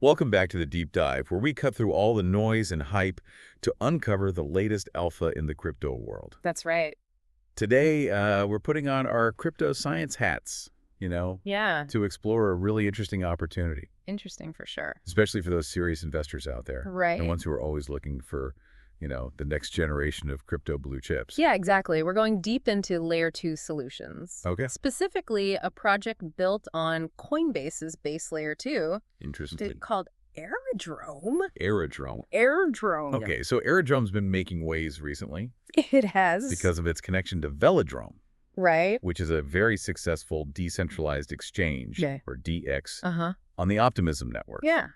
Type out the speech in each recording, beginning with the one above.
Welcome back to the Deep Dive, where we cut through all the noise and hype to uncover the latest alpha in the crypto world. That's right. Today, we're putting on our crypto science hats, Yeah, to explore a really interesting opportunity, interesting for sure. especially for those serious investors out there and Right. ones who are always looking for, the next generation of crypto blue chips. Yeah, exactly. We're going deep into layer 2 solutions. Okay. Specifically, a project built on Coinbase's base layer 2 Interesting. called Aerodrome. Aerodrome. Aerodrome. Okay, so Aerodrome's been making waves recently It has. because of its connection to Velodrome, Right. which is a very successful decentralized exchange, Yeah. or DEX, Uh-huh. on the Optimism network. Yeah.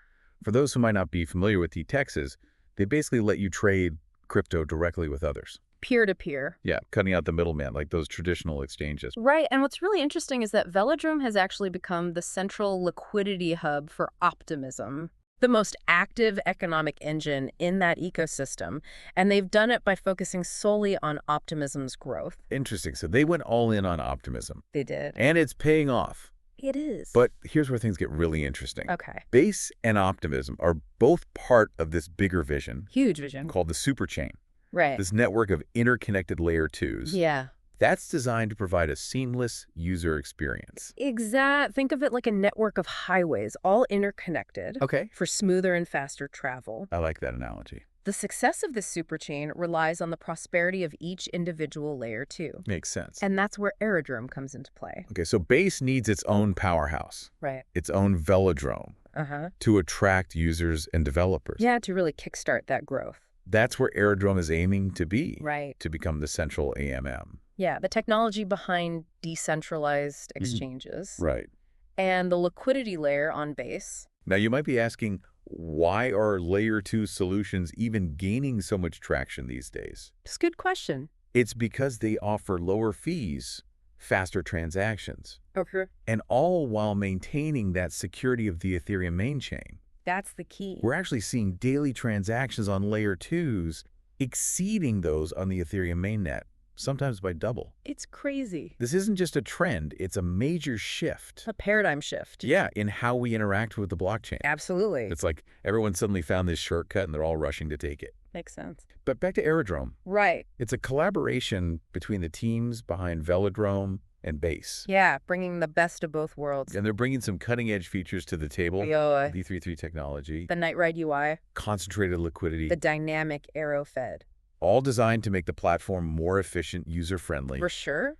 For those who might not be familiar with DEXs, they basically let you trade crypto directly with others. Peer-to-peer. Yeah, cutting out the middleman, like those traditional exchanges. Right. And what's really interesting is that Velodrome has actually become the central liquidity hub for Optimism, the most active economic engine in that ecosystem. And they've done it by focusing solely on Optimism's growth. Interesting. So they went all in on Optimism, They did. and it's paying off. It is. But here's where things get really interesting. Okay. Base and Optimism are both part of this bigger vision Huge vision. called the Superchain, Right. this network of interconnected layer twos. Yeah. That's designed to provide a seamless user experience. Think of it like a network of highways, all interconnected Okay. for smoother and faster travel. I like that analogy. The success of this superchain relies on the prosperity of each individual layer too. Makes sense. And that's where Aerodrome comes into play. Okay, so Base needs its own powerhouse, Right. its own velodrome, Uh-huh. to attract users and developers. Yeah, to really kickstart that growth. That's where Aerodrome is aiming to be, Right. to become the central AMM. Yeah, the technology behind decentralized exchanges Right. and the liquidity layer on Base. Now, you might be asking, why are layer 2 solutions even gaining so much traction these days? It's a good question. It's because they offer lower fees, faster transactions, Okay. and all while maintaining that security of the Ethereum main chain. That's the key. We're actually seeing daily transactions on layer 2s exceeding those on the Ethereum mainnet, sometimes by double. It's crazy. This isn't just a trend, it's a major shift. A paradigm shift. Yeah, in how we interact with the blockchain. Absolutely. It's like everyone suddenly found this shortcut and they're all rushing to take it. Makes sense. But back to Aerodrome. Right. It's a collaboration between the teams behind Velodrome and Base. Yeah, bringing the best of both worlds. And they're bringing some cutting-edge features to the table. The V33 technology, Night Ride UI, concentrated liquidity, the dynamic AERO Fed. all designed to make the platform more efficient, user-friendly, For sure.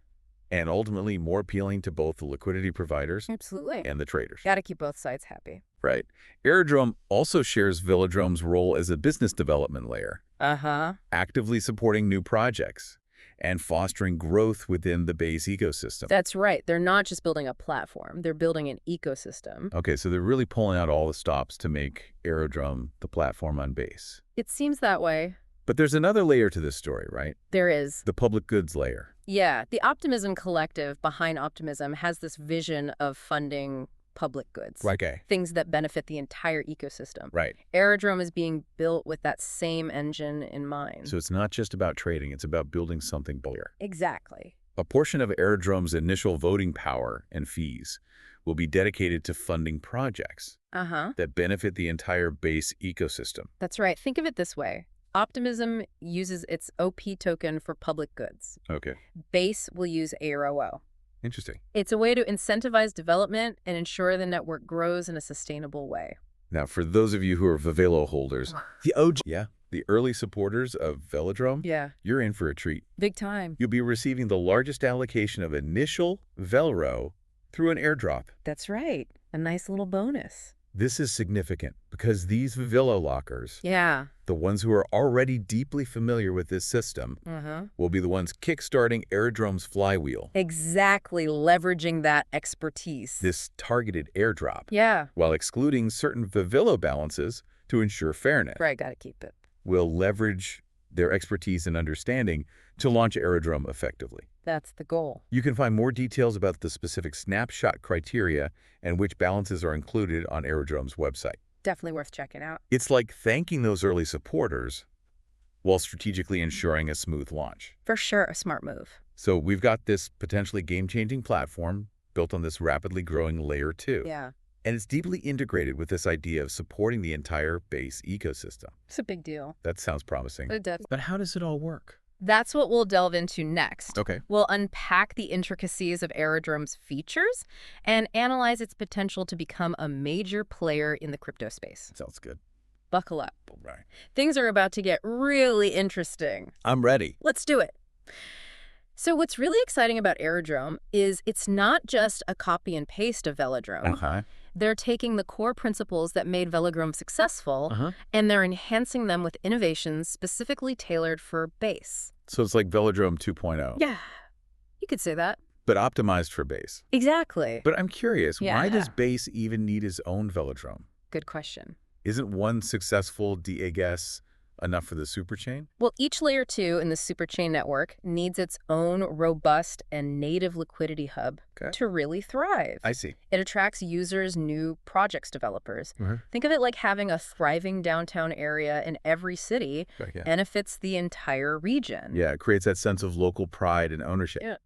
and ultimately more appealing to both the liquidity providers Absolutely. and the traders. Got to keep both sides happy. Right. Aerodrome also shares Velodrome's role as a business development layer, Uh-huh. actively supporting new projects and fostering growth within the Base ecosystem. That's right. They're not just building a platform. They're building an ecosystem. Okay, so they're really pulling out all the stops to make Aerodrome the platform on Base. It seems that way. But there's another layer to this story, right? There is. The public goods layer. Yeah, the Optimism Collective behind Optimism has this vision of funding public goods. Right. Okay. Things that benefit the entire ecosystem. Right. Aerodrome is being built with that same engine in mind. So it's not just about trading, it's about building something bigger. Exactly. A portion of Aerodrome's initial voting power and fees will be dedicated to funding projects Uh-huh. that benefit the entire Base ecosystem. That's right. Think of it this way. Optimism uses its OP token for public goods. Okay. Base will use AERO. Interesting. It's a way to incentivize development and ensure the network grows in a sustainable way. Now, for those of you who are veVELO holders, the OG, the early supporters of Velodrome, Yeah, you're in for a treat. big time. You'll be receiving the largest allocation of initial VELRO through an airdrop. That's right. A nice little bonus. This is significant because these veVELO lockers, Yeah. the ones who are already deeply familiar with this system, Uh-huh. will be the ones kickstarting Aerodrome's flywheel, Exactly. Leveraging that expertise. this targeted airdrop, Yeah. while excluding certain veVELO balances to ensure fairness. Right. Got to keep it. Will leverage their expertise and understanding to launch Aerodrome effectively. That's the goal. You can find more details about the specific snapshot criteria and which balances are included on Aerodrome's website. Definitely worth checking out. It's like thanking those early supporters while strategically ensuring a smooth launch. For sure, a smart move. So we've got this potentially game-changing platform built on this rapidly growing layer 2. Yeah. And it's deeply integrated with this idea of supporting the entire Base ecosystem. It's a big deal. That sounds promising. It does. But how does it all work? That's what we'll delve into next. Okay. We'll unpack the intricacies of Aerodrome's features and analyze its potential to become a major player in the crypto space. Sounds good. Buckle up. All right. Things are about to get really interesting. I'm ready. Let's do it. So what's really exciting about Aerodrome is it's not just a copy and paste of Velodrome. Uh-huh. They're taking the core principles that made Velodrome successful, and they're enhancing them with innovations specifically tailored for Base. So it's like Velodrome 2.0. Yeah, you could say that. But optimized for Base. Exactly. But I'm curious, Yeah. why does Base even need its own Velodrome? Good question. Isn't one successful DEX enough for the Superchain? Well, each layer 2 in the Superchain network needs its own robust and native liquidity hub to really thrive. I see. It attracts users, new projects developers. Think of it like having a thriving downtown area in every city benefits the entire region. Yeah, it creates that sense of local pride and ownership. Yeah.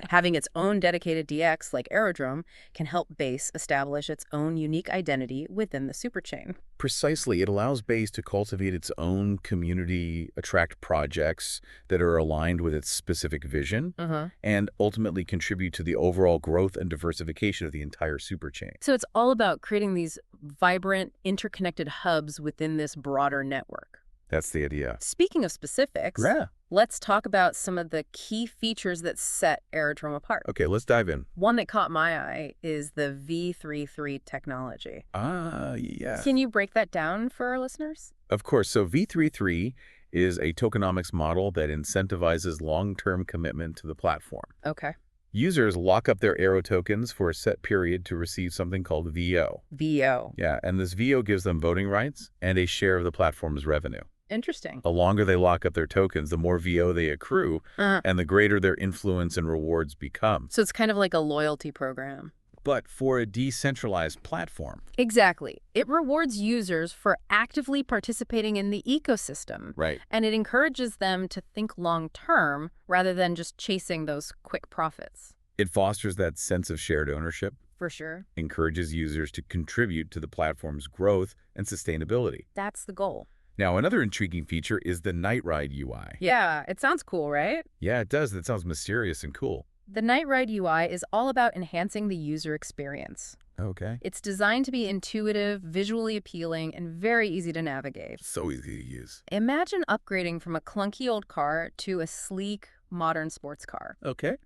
Having its own dedicated DX like Aerodrome can help Base establish its own unique identity within the Superchain. Precisely. It allows Base to cultivate its own community, attract projects that are aligned with its specific vision, and ultimately contribute to the overall growth and diversification of the entire Superchain. So it's all about creating these vibrant, interconnected hubs within this broader network. That's the idea. Speaking of specifics, let's talk about some of the key features that set Aerodrome apart. Okay, let's dive in. One that caught my eye is the V33 technology. Yeah. Can you break that down for our listeners? Of course. So V33 is a tokenomics model that incentivizes long-term commitment to the platform. Okay. Users lock up their AERO tokens for a set period to receive something called VO. VO. Yeah, and this VO gives them voting rights and a share of the platform's revenue. Interesting. The longer they lock up their tokens, the more VO they accrue, and the greater their influence and rewards become. So it's kind of like a loyalty program. But for a decentralized platform. Exactly. It rewards users for actively participating in the ecosystem. Right. And it encourages them to think long-term rather than just chasing those quick profits. It fosters that sense of shared ownership. For sure. Encourages users to contribute to the platform's growth and sustainability. That's the goal. Now, another intriguing feature is the Night Ride UI. Yeah, it sounds cool, right? Yeah, it does. That sounds mysterious and cool. The Night Ride UI is all about enhancing the user experience. Okay. It's designed to be intuitive, visually appealing, and very easy to navigate. So easy to use. Imagine upgrading from a clunky old car to a sleek, modern sports car. Okay.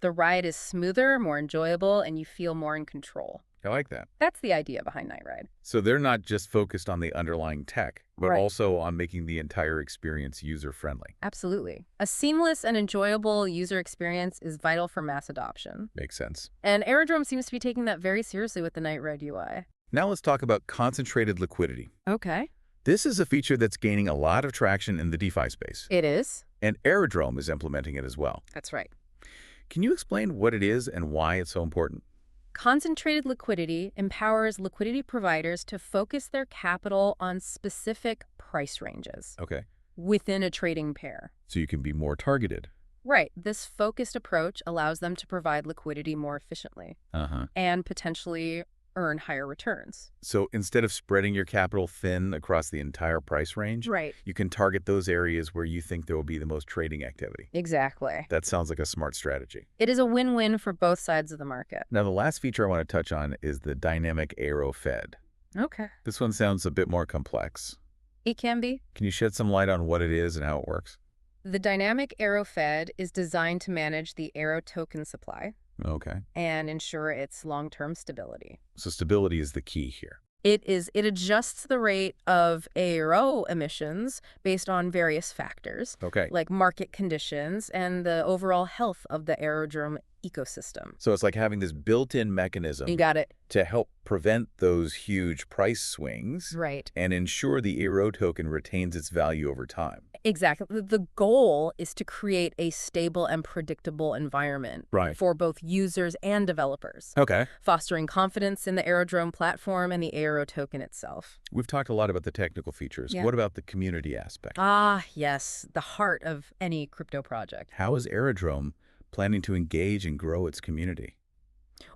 The ride is smoother, more enjoyable, and you feel more in control. I like that. That's the idea behind Night Ride. So they're not just focused on the underlying tech, but also on making the entire experience user-friendly. Absolutely. A seamless and enjoyable user experience is vital for mass adoption. Makes sense. And Aerodrome seems to be taking that very seriously with the Night Ride UI. Now let's talk about concentrated liquidity. Okay. This is a feature that's gaining a lot of traction in the DeFi space. It is. And Aerodrome is implementing it as well. That's right. Can you explain what it is and why it's so important? Concentrated liquidity empowers liquidity providers to focus their capital on specific price ranges within a trading pair. So you can be more targeted. Right. This focused approach allows them to provide liquidity more efficiently and potentially earn higher returns. So instead of spreading your capital thin across the entire price range, you can target those areas where you think there will be the most trading activity. Exactly. That sounds like a smart strategy. It is a win-win for both sides of the market. Now, the last feature I want to touch on is the dynamic AeRO Fed. Okay. This one sounds a bit more complex. It can be. Can you shed some light on what it is and how it works? The dynamic AeRO Fed is designed to manage the AeRO token supply. Okay. And ensure its long-term stability. So stability is the key here. It adjusts the rate of AERO emissions based on various factors, like market conditions and the overall health of the Aerodrome ecosystem. So it's like having this built-in mechanism. You got it. To help prevent those huge price swings. Right. And ensure the AeRO token retains its value over time. Exactly. The goal is to create a stable and predictable environment for both users and developers. Okay. Fostering confidence in the Aerodrome platform and the AeRO token itself. We've talked a lot about the technical features. What about the community aspect? Ah, yes. The heart of any crypto project. How is Aerodrome planning to engage and grow its community?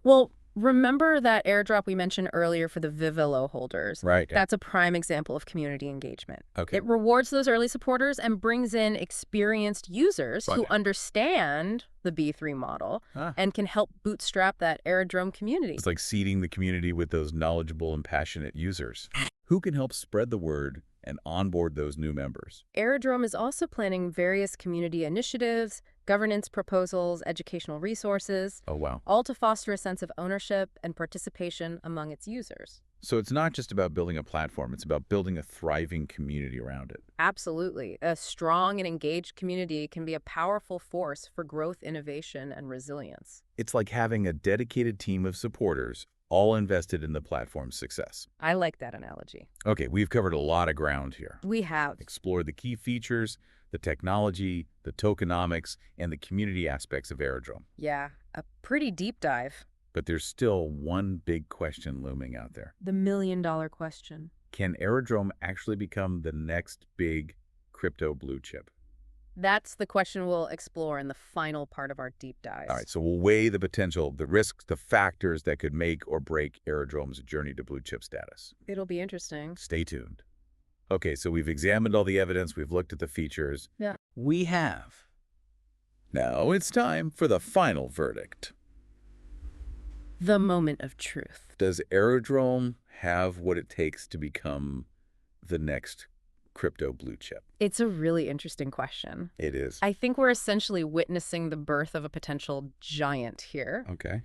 Well, Remember that airdrop we mentioned earlier for the veVELO holders? Right. That's a prime example of community engagement. Okay. It rewards those early supporters and brings in experienced users who understand the B3 model and can help bootstrap that Aerodrome community. It's like seeding the community with those knowledgeable and passionate users who can help spread the word and onboard those new members. Aerodrome is also planning various community initiatives, governance proposals, educational resources. Oh, wow. All to foster a sense of ownership and participation among its users. So it's not just about building a platform, it's about building a thriving community around it. Absolutely. A strong and engaged community can be a powerful force for growth, innovation, and resilience. It's like having a dedicated team of supporters all invested in the platform's success. I like that analogy. Okay, we've covered a lot of ground here. We have. Explored the key features, the technology, the tokenomics, and the community aspects of Aerodrome. Yeah, a pretty deep dive. But there's still one big question looming out there. The million-dollar question. Can Aerodrome actually become the next big crypto blue chip? That's the question we'll explore in the final part of our deep dive. All right, so we'll weigh the potential, the risks, the factors that could make or break Aerodrome's journey to blue chip status. It'll be interesting. Stay tuned. Okay, so we've examined all the evidence, we've looked at the features. Yeah. We have. Now it's time for the final verdict. The moment of truth. Does Aerodrome have what it takes to become the next crypto blue chip? It's a really interesting question. It is. I think we're essentially witnessing the birth of a potential giant here. Okay.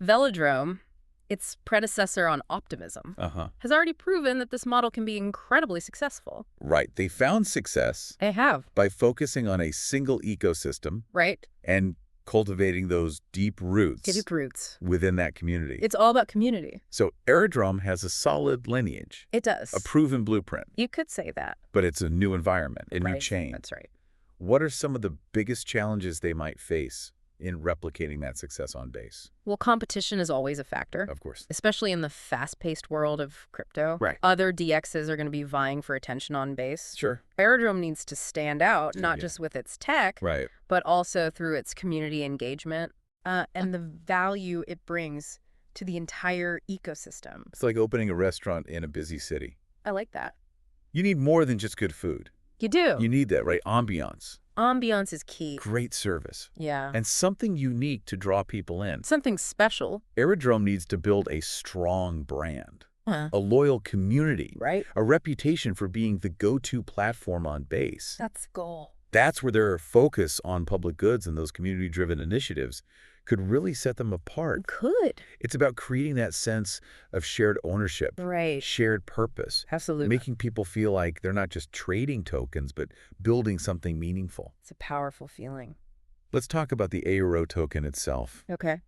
Velodrome, its predecessor on Optimism, has already proven that this model can be incredibly successful. Right. They found success They have. by focusing on a single ecosystem Right? and cultivating those deep roots Deep roots. within that community. It's all about community. So Aerodrome has a solid lineage, It does. a proven blueprint, You could say that. but it's a new environment, a new Right. chain. That's right. What are some of the biggest challenges they might face in replicating that success on Base? Well, competition is always a factor, Of course. especially in the fast-paced world of crypto. Right. Other DXs are going to be vying for attention on Base. Sure. Aerodrome needs to stand out, not Yeah. just with its tech, Right. but also through its community engagement and the value it brings to the entire ecosystem. It's like opening a restaurant in a busy city. I like that. You need more than just good food. You do. You need that, right? Ambiance, Ambiance is key. great service, Yeah. and something unique to draw people in. Something special. Aerodrome needs to build a strong brand, Huh. a loyal community, Right? a reputation for being the go-to platform on Base. That's the goal. That's where their focus on public goods and those community-driven initiatives could really set them apart. Could. It's about creating that sense of shared ownership, Right. shared purpose, Absolutely. making people feel like they're not just trading tokens, but building something meaningful. It's a powerful feeling. Let's talk about the AERO token itself. Okay.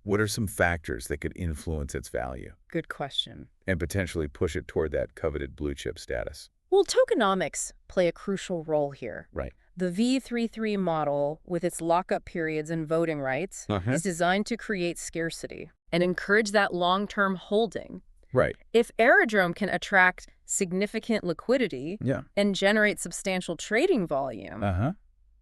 What are some factors that could influence its value Good question. and potentially push it toward that coveted blue chip status? Well, tokenomics play a crucial role here. Right. The V33 model, with its lockup periods and voting rights, is designed to create scarcity and encourage that long-term holding. Right. If Aerodrome can attract significant liquidity Yeah. and generate substantial trading volume, Uh-huh.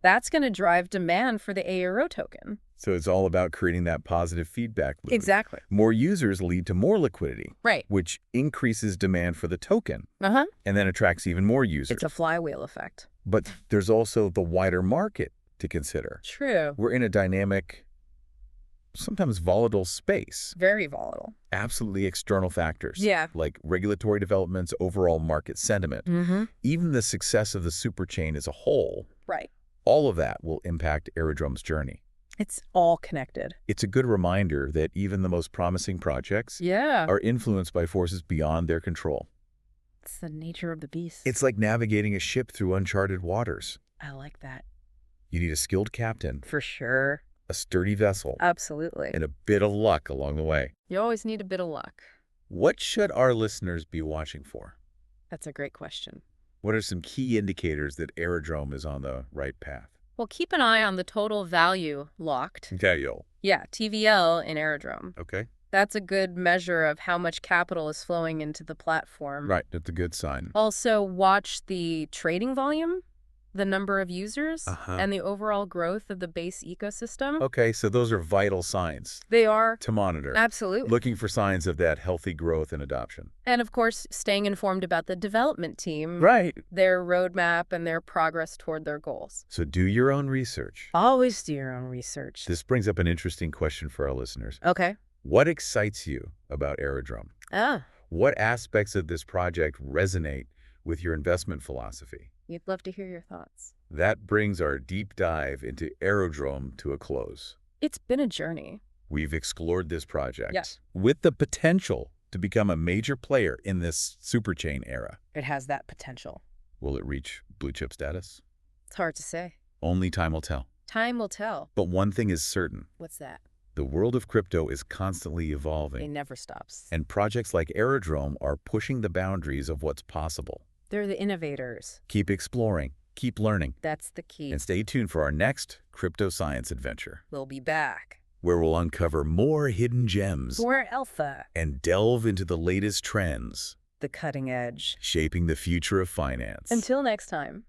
that's going to drive demand for the AERO token. So it's all about creating that positive feedback loop. Exactly. More users lead to more liquidity, Right. which increases demand for the token Uh-huh. and then attracts even more users. It's a flywheel effect. But there's also the wider market to consider. True. We're in a dynamic, sometimes volatile space. Very volatile. Absolutely external factors. Yeah. Like regulatory developments, overall market sentiment, Mm-hmm. even the success of the Superchain as a whole. Right. All of that will impact Aerodrome's journey. It's all connected. It's a good reminder that even the most promising projects Yeah. are influenced by forces beyond their control. It's the nature of the beast. It's like navigating a ship through uncharted waters. I like that. You need a skilled captain, For sure. a sturdy vessel, Absolutely. and a bit of luck along the way. You always need a bit of luck. What should our listeners be watching for? That's a great question. What are some key indicators that Aerodrome is on the right path? Well, keep an eye on the total value locked. Okay, yo. Yeah, TVL in Aerodrome. Okay. That's a good measure of how much capital is flowing into the platform. Right, that's a good sign. Also, watch the trading volume. the number of users, Uh-huh. and the overall growth of the Base ecosystem. Okay, so those are vital signs They are. to monitor. Absolutely. Looking for signs of that healthy growth and adoption. And of course, staying informed about the development team, Right. their roadmap, and their progress toward their goals. So do your own research. Always do your own research. This brings up an interesting question for our listeners. Okay. What excites you about Aerodrome? What aspects of this project resonate with your investment philosophy? We'd love to hear your thoughts. That brings our deep dive into Aerodrome to a close. It's been a journey. We've explored this project Yes. with the potential to become a major player in this superchain era. It has that potential. Will it reach blue chip status? It's hard to say. Only time will tell. Time will tell. But one thing is certain. What's that? The world of crypto is constantly It evolving, never stops. and projects like Aerodrome are pushing the boundaries of what's possible. They're the innovators. Keep exploring, keep learning, That's the key. and stay tuned for our next crypto science adventure, We'll be back. where we'll uncover more hidden gems More alpha. and delve into the latest trends The cutting edge. shaping the future of finance. Until next time.